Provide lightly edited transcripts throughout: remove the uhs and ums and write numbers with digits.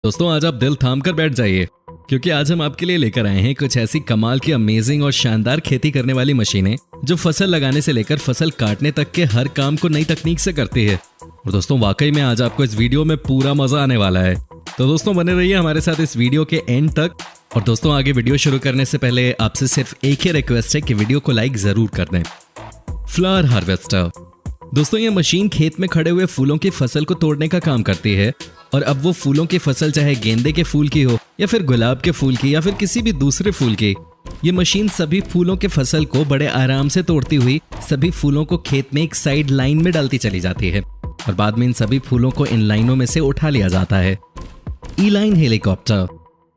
दोस्तों आज आप दिल थाम कर बैठ जाइए क्योंकि आज हम आपके लिए लेकर आए हैं कुछ ऐसी कमाल की अमेजिंग और शानदार खेती करने वाली मशीनें जो फसल लगाने से लेकर फसल काटने तक के हर काम को नई तकनीक से करती है। और दोस्तों वाकई में आज आपको इस वीडियो में पूरा मजा आने वाला है, तो दोस्तों बने रहिए हमारे साथ इस वीडियो के एंड तक। और दोस्तों आगे वीडियो शुरू करने से पहले आपसे सिर्फ एक ही रिक्वेस्ट है कि वीडियो को लाइक जरूर कर दें। फ्लावर हार्वेस्टर दोस्तों ये मशीन खेत में खड़े हुए फूलों की फसल को तोड़ने का काम करती है। और अब वो फूलों की फसल चाहे गेंदे के फूल की हो या फिर गुलाब के फूल की या फिर किसी भी दूसरे फूल की, ये मशीन सभी फूलों के फसल को बड़े आराम से तोड़ती हुई सभी फूलों को खेत में एक साइड लाइन में डालती चली जाती है और बाद में इन सभी फूलों को इन लाइनों में से उठा लिया जाता है। ई लाइन हेलीकॉप्टर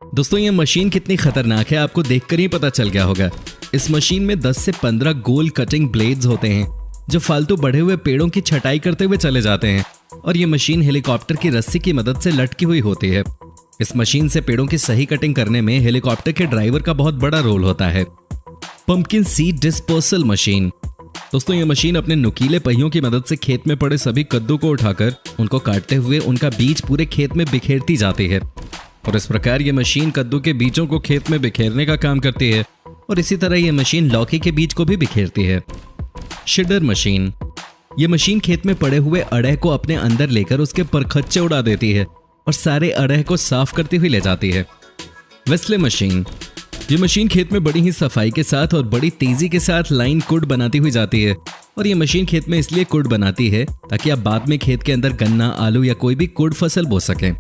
दोस्तों ये मशीन कितनी खतरनाक है आपको देखकर ही पता चल गया होगा। इस मशीन में 10 से 15 गोल कटिंग ब्लेड्स होते हैं जो फालतू बढ़े हुए पेड़ों की छटाई करते हुए चले जाते हैं और ये मशीन हेलीकॉप्टर की रस्सी की मदद से लटकी हुई होती है। इस मशीन से पेड़ों की सही कटिंग करने में हेलीकॉप्टर के ड्राइवर का बहुत बड़ा रोल होता है। पंपकिन सीड डिस्पर्सल मशीन दोस्तों ये मशीन अपने नुकीले पहियों की मदद से खेत में पड़े सभी कद्दू को उठाकर उनको काटते हुए उनका बीज पूरे खेत में बिखेरती जाती है और इस प्रकार ये मशीन कद्दू के बीजों को खेत में बिखेरने का काम करती है और इसी तरह ये मशीन लौकी के बीज को भी बिखेरती है। शिडर मशीन ये मशीन खेत में पड़े हुए अड़ह को अपने अंदर लेकर उसके परखच्चे उड़ा देती है और सारे अड़ह को साफ करती हुई ले जाती है। वेस्ले मशीन ये मशीन खेत में बड़ी ही सफाई के साथ और बड़ी तेजी के साथ लाइन कुड बनाती हुई जाती है और ये मशीन खेत में इसलिए कुड बनाती है ताकि आप बाद में खेत के अंदर गन्ना, आलू या कोई भी कुड फसल बो सकें।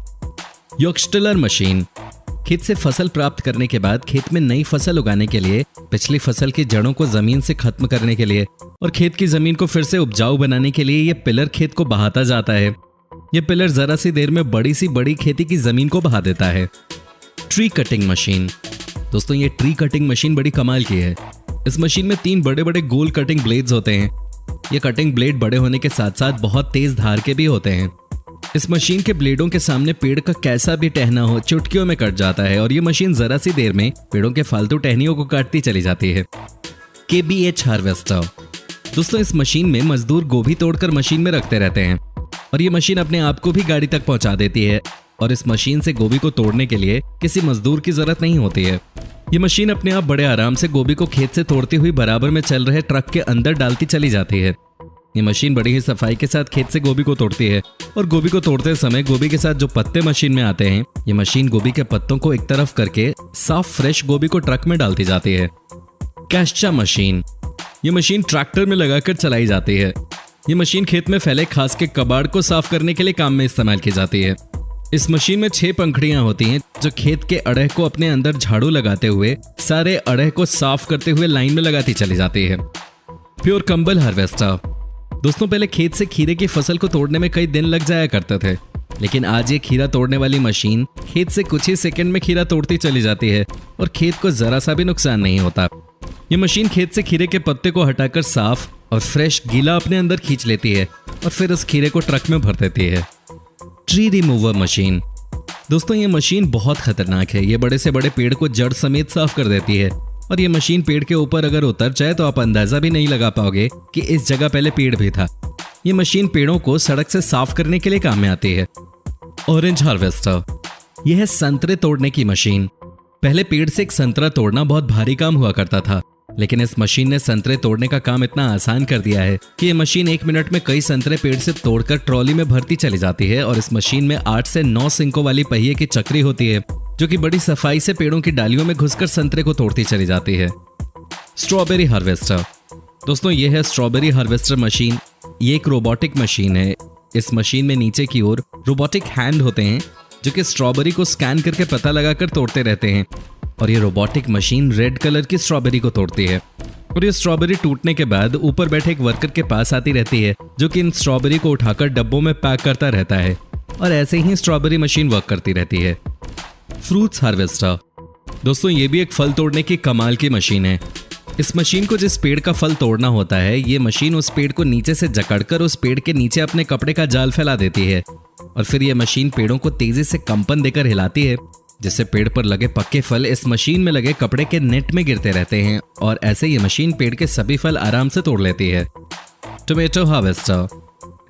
योक्सटिलर मशीन खेत से फसल प्राप्त करने के बाद खेत में नई फसल उगाने के लिए, पिछली फसल की जड़ों को जमीन से खत्म करने के लिए और खेत की जमीन को फिर से उपजाऊ बनाने के लिए ये पिलर खेत को बहाता जाता है। ये पिलर जरा सी देर में बड़ी सी बड़ी खेती की जमीन को बहा देता है। ट्री कटिंग मशीन दोस्तों ये ट्री कटिंग मशीन बड़ी कमाल की है। इस मशीन में 3 बड़े बड़े गोल कटिंग ब्लेड्स होते हैं। ये कटिंग ब्लेड बड़े होने के साथ साथ बहुत तेज धार के भी होते हैं। इस मशीन के ब्लेडों के सामने पेड़ का कैसा भी टहना हो चुटकियों में कट जाता है और ये मशीन जरा सी देर में पेड़ों के फालतू टहनियों को काटती चली जाती है। KBH हार्वेस्टर दोस्तों इस मशीन में मजदूर गोभी तोड़कर मशीन में रखते रहते हैं और ये मशीन अपने आप को भी गाड़ी तक पहुंचा देती है और इस मशीन से गोभी को तोड़ने के लिए किसी मजदूर की जरूरत नहीं होती है। ये मशीन अपने आप बड़े आराम से गोभी को खेत से तोड़ती हुई बराबर में चल रहे ट्रक के अंदर डालती चली जाती है। ये मशीन बड़ी ही सफाई के साथ खेत से गोभी को तोड़ती है और गोभी को तोड़ते समय गोभी के साथ जो पत्ते मशीन में आते हैं, ये मशीन गोभी के पत्तों को एक तरफ करके साफ फ्रेश गोभी को ट्रक में डालती जाती है। कैश्चा मशीन ये मशीन ट्रैक्टर में लगाकर चलाई जाती है। ये मशीन खेत में फैले घास के कबाड़ को साफ करने के लिए काम में इस्तेमाल की जाती है। इस मशीन में 6 पंखुड़ियां होती हैं जो खेत के अड़ह को अपने अंदर झाड़ू लगाते हुए सारे अड़ह को साफ करते हुए लाइन में लगाती चली जाती है। प्योर कंबल हार्वेस्टर दोस्तों पहले खेत से खीरे की फसल को तोड़ने में कई दिन लग जाया करते थे, लेकिन आज ये खीरा तोड़ने वाली मशीन खेत से कुछ ही सेकंड में खीरा तोड़ती चली जाती है और खेत को जरा सा भी नुकसान नहीं होता। ये मशीन खेत से खीरे के पत्ते को हटाकर साफ और फ्रेश गीला अपने अंदर खींच लेती है और फिर उस खीरे को ट्रक में भर देती है। ट्री रिमूवर मशीन दोस्तों ये मशीन बहुत खतरनाक है। ये बड़े से बड़े पेड़ को जड़ समेत साफ कर देती है और ये मशीन पेड़ के ऊपर अगर उतर जाए तो आप अंदाजा भी नहीं लगा पाओगे कि इस जगह पहले पेड़ भी था। ये मशीन पेड़ों को सड़क से साफ करने के लिए काम में आती है। ऑरेंज हार्वेस्टर यह है संतरे तोड़ने की मशीन। पहले पेड़ से एक संतरा तोड़ना बहुत भारी काम हुआ करता था, लेकिन इस मशीन ने संतरे तोड़ने का काम इतना आसान कर दिया है कि ये मशीन 1 मिनट में कई संतरे पेड़ से तोड़कर ट्रॉली में भरती चली जाती है और इस मशीन में 8 से 9 सिंकों वाली पहिए की चक्री होती है जो कि बड़ी सफाई से पेड़ों की डालियों में घुसकर संतरे को तोड़ती चली जाती है। स्ट्रॉबेरी हार्वेस्टर दोस्तों ये है स्ट्रॉबेरी हार्वेस्टर मशीन। ये एक रोबोटिक मशीन है। इस मशीन में नीचे की ओर रोबोटिक हैंड होते हैं जो कि स्ट्रॉबेरी को स्कैन करके पता लगाकर तोड़ते रहते हैं और ये रोबोटिक मशीन रेड कलर की स्ट्रॉबेरी को तोड़ती है और ये स्ट्रॉबेरी टूटने के बाद ऊपर बैठे एक वर्कर के पास आती रहती है जो कि इन स्ट्रॉबेरी को उठाकर डब्बों में पैक करता रहता है और ऐसे ही स्ट्रॉबेरी मशीन वर्क करती रहती है। फ्रूट्स हार्वेस्टर दोस्तों ये भी एक फल तोड़ने की कमाल की मशीन है। इस मशीन को जिस पेड़ का फल तोड़ना होता है, ये मशीन उस पेड़ को नीचे से जकड़कर उस पेड़ के नीचे अपने कपड़े का जाल फैला देती है और फिर ये मशीन पेड़ों को तेजी से कंपन देकर हिलाती है जिससे पेड़ पर लगे पक्के फल इस मशीन में लगे कपड़े के नेट में गिरते रहते हैं और ऐसे ये मशीन पेड़ के सभी फल आराम से तोड़ लेती है। टोमेटो हार्वेस्टर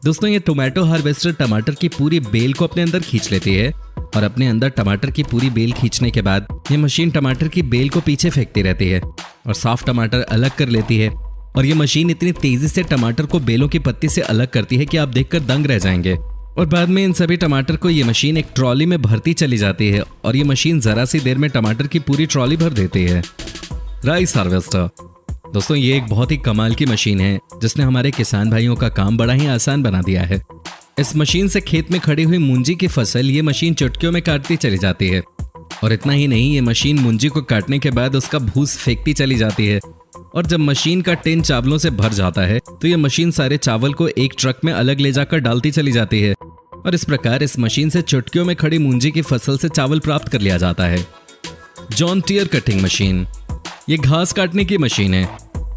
दोस्तों ये टोमेटो हार्वेस्टर टमाटर की पूरी बेल को अपने अंदर खींच लेती है और अपने अंदर टमाटर की पूरी बेल खींचने के बाद ये मशीन टमाटर की बेल को पीछे फेंकती रहती है और साफ टमाटर अलग कर लेती है। और ये मशीन इतनी तेजी से टमाटर को बेलों की पत्ती से अलग करती है कि आप देखकर दंग रह जाएंगे। और बाद में इन सभी टमाटर को ये मशीन एक ट्रॉली में भरती चली जाती है और ये मशीन जरा सी देर में टमाटर की पूरी ट्रॉली भर देती है। राइस हार्वेस्टर दोस्तों, ये एक बहुत ही कमाल की मशीन है जिसने हमारे किसान भाइयों का काम बड़ा ही आसान बना दिया है। इस मशीन से खेत में खड़ी हुई मूंजी की फसल ये मशीन चुटकियों में काटती चली जाती है। और इतना ही नहीं, ये मशीन मूंजी को काटने के बाद उसका भूस फेंकती चली जाती है। और जब मशीन का टिन चावलों से भर जाता है तो ये मशीन सारे चावल को एक ट्रक में अलग ले जाकर डालती चली जाती है। और इस प्रकार इस मशीन से चुटकियों में खड़ी मूंजी की फसल से चावल प्राप्त कर लिया जाता है। जॉन टियर कटिंग मशीन, ये घास काटने की मशीन है।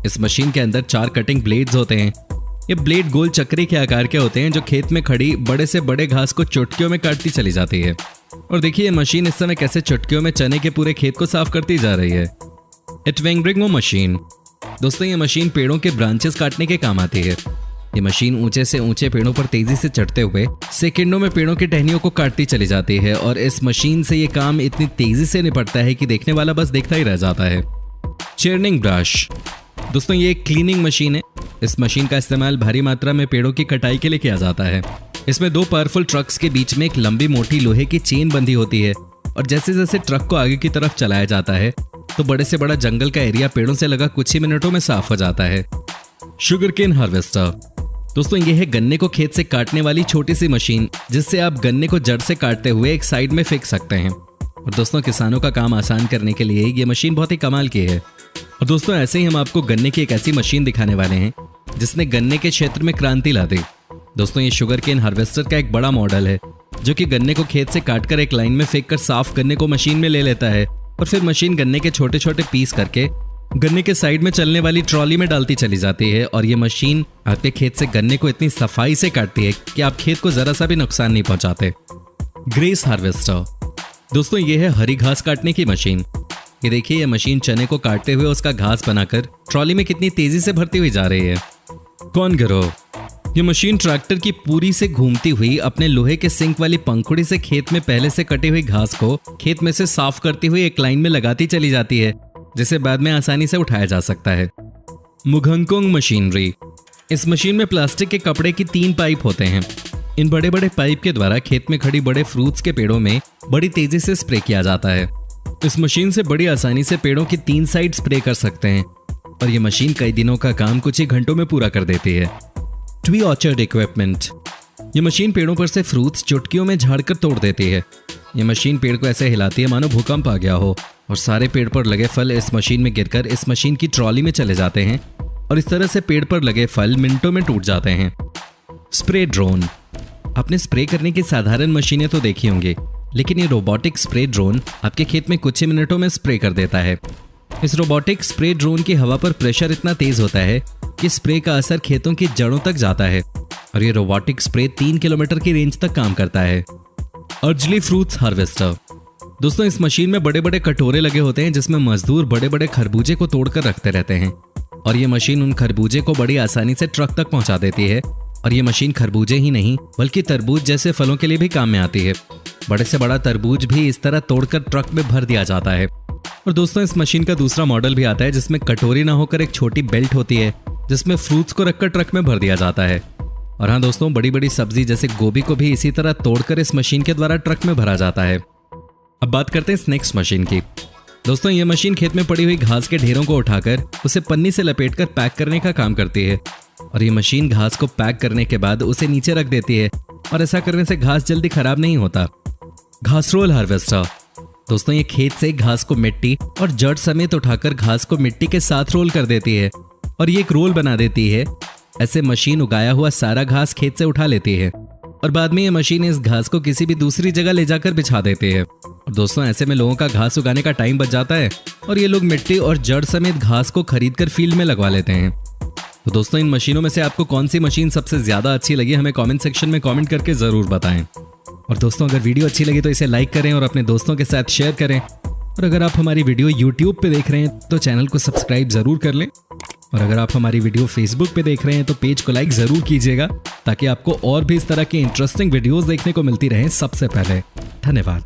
इस मशीन के अंदर 4 कटिंग ब्लेड्स होते हैं। ये ब्लेड गोल चक्री के आकार के होते हैं जो खेत में खड़ी बड़े से बड़े घास को चुटकियों में काटती चली जाती है। और देखिए ये मशीन इस समय कैसे चुटकियों में चने के पूरे खेत को साफ करती जा रही है। एटवेंग्रिंगो मशीन दोस्तों, ये मशीन पेड़ों के ब्रांचेस काटने के काम आती है। ये मशीन ऊंचे से ऊंचे पेड़ों पर तेजी से चढ़ते हुए सेकंडों में पेड़ों की टहनियों को काटती चली जाती है। और इस मशीन से ये काम इतनी तेजी से निपटता है कि देखने वाला बस देखता ही रह जाता है। चर्निंग ब्रश दोस्तों, ये एक क्लीनिंग मशीन है। इस मशीन का इस्तेमाल भारी मात्रा में पेड़ों की कटाई के लिए किया जाता है। इसमें 2 पावरफुल ट्रक्स के बीच में एक लंबी मोटी लोहे की चेन बंधी होती है। और जैसे जैसे ट्रक को आगे की तरफ चलाया जाता है तो बड़े से बड़ा जंगल का एरिया पेड़ों से लगा कुछ ही मिनटों में साफ हो जाता है। शुगर केन हार्वेस्टर दोस्तों, ये है गन्ने को खेत से काटने वाली छोटी सी मशीन जिससे आप गन्ने को जड़ से काटते हुए एक साइड में फेंक सकते हैं। और दोस्तों किसानों का काम आसान करने के लिए ये मशीन बहुत ही कमाल की है। और दोस्तों ऐसे ही हम आपको गन्ने की एक ऐसी मशीन दिखाने वाले हैं जिसने गन्ने के क्षेत्र में क्रांति ला दी। दोस्तों ये शुगर केन हार्वेस्टर का एक बड़ा मॉडल है जो कि गन्ने को खेत से काटकर एक लाइन में फेंक कर साफ गन्ने को मशीन में ले लेता है। और फिर मशीन गन्ने के छोटे छोटे पीस करके गन्ने के साइड में चलने वाली ट्रॉली में डालती चली जाती है। और ये मशीन आपके खेत से गन्ने को इतनी सफाई से काटती है कि आप खेत को जरा सा भी नुकसान नहीं पहुंचाते। ग्रेस हार्वेस्टर दोस्तों, ये है हरी घास काटने की मशीन। ये देखिए ये मशीन चने को काटते हुए उसका घास बनाकर ट्रॉली में कितनी तेजी से भरती हुई जा रही है। कौन गरो, ये मशीन ट्रैक्टर की पूरी से घूमती हुई अपने लोहे के सिंक वाली पंखुड़ी से खेत में पहले से कटी हुई घास को खेत में से साफ करती हुई एक लाइन में लगाती चली जाती है जिसे बाद में आसानी से उठाया जा सकता है। मुघंगकोंग मशीनरी, इस मशीन में प्लास्टिक के कपड़े की 3 पाइप होते हैं। इन बड़े बड़े पाइप के द्वारा खेत में खड़ी बड़े फ्रूट्स के पेड़ों में बड़ी तेजी से स्प्रे किया जाता है। इस मशीन से बड़ी आसानी से पेड़ों की 3 साइड स्प्रे कर सकते हैं। और ये मशीन कई दिनों का काम कुछ ही घंटों में पूरा कर देती है। ट्री ऑर्चर्ड इक्विपमेंट, ये मशीन पेड़ों पर से फ्रूट्स चुटकियों में झाड़कर तोड़ देती है। ये मशीन पेड़ को ऐसे हिलाती है मानो भूकंप आ गया हो और सारे पेड़ पर लगे फल इस मशीन में गिरकर इस मशीन की ट्रॉली में चले जाते हैं। और इस तरह से पेड़ पर लगे फल मिनटों में टूट जाते हैं। स्प्रे ड्रोन, आपने स्प्रे करने की साधारण मशीनें तो देखी होंगी, लेकिन ये रोबोटिक स्प्रे ड्रोन आपके खेत में कुछ ही मिनटों में स्प्रे कर देता है। इस रोबोटिक स्प्रे ड्रोन की हवा पर प्रेशर इतना तेज होता है कि स्प्रे का असर खेतों की जड़ों तक जाता है। और ये रोबोटिक स्प्रे 3 किलोमीटर की रेंज तक काम करता है। अर्जली फ्रूट्स हार्वेस्टर, दोस्तों इस मशीन में बड़े बड़े कटोरे लगे होते हैं जिसमें मजदूर बड़े बड़े खरबूजे को तोड़कर रखते रहते हैं। और ये मशीन उन खरबूजे को बड़ी आसानी से ट्रक तक पहुंचा देती है। और ये मशीन खरबूजे ही नहीं बल्कि तरबूज जैसे फलों के लिए भी काम में आती है। बड़े से बड़ा तरबूज भी इस तरह तोड़कर ट्रक में भर दिया जाता है। और दोस्तों इस मशीन का दूसरा मॉडल भी आता है जिसमें कटोरी ना होकर एक छोटी बेल्ट होती है जिसमें फ्रूट्स को रखकर ट्रक में भर दिया जाता है। और हाँ दोस्तों, बड़ी बड़ी सब्जी जैसे गोभी को भी इसी तरह तोड़कर इस मशीन के द्वारा ट्रक में भरा जाता है। अब बात करते हैं स्नैक्स मशीन की। दोस्तों ये मशीन खेत में पड़ी हुई घास के ढेरों को उठाकर उसे पन्नी से लपेटकर पैक करने का काम करती है। और ये मशीन घास को पैक करने के बाद उसे नीचे रख देती है और ऐसा करने से घास जल्दी खराब नहीं होता। घास रोल हार्वेस्टर, दोस्तों ये खेत से घास को मिट्टी और जड़ समेत उठाकर घास को मिट्टी के साथ रोल कर देती है और ये एक रोल बना देती है। ऐसे मशीन उगाया हुआ सारा घास खेत से उठा लेती है और बाद में ये मशीन इस घास को किसी भी दूसरी जगह ले जाकर बिछा देती है। और दोस्तों ऐसे में लोगों का घास उगाने का टाइम बच जाता है और ये लोग मिट्टी और जड़ समेत घास को खरीदकर फील्ड में लगवा लेते हैं। तो दोस्तों इन मशीनों में से आपको कौन सी मशीन सबसे ज्यादा अच्छी लगी हमें कमेंट सेक्शन में कमेंट करके जरूर बताएं। और दोस्तों अगर वीडियो अच्छी लगी तो इसे लाइक करें और अपने दोस्तों के साथ शेयर करें। और अगर आप हमारी वीडियो YouTube पे देख रहे हैं तो चैनल को सब्सक्राइब जरूर कर लें और अगर आप हमारी वीडियो फेसबुक पे देख रहे हैं तो पेज को लाइक जरूर कीजिएगा, ताकि आपको और भी इस तरह की इंटरेस्टिंग वीडियोस देखने को मिलती रहे सबसे पहले। धन्यवाद।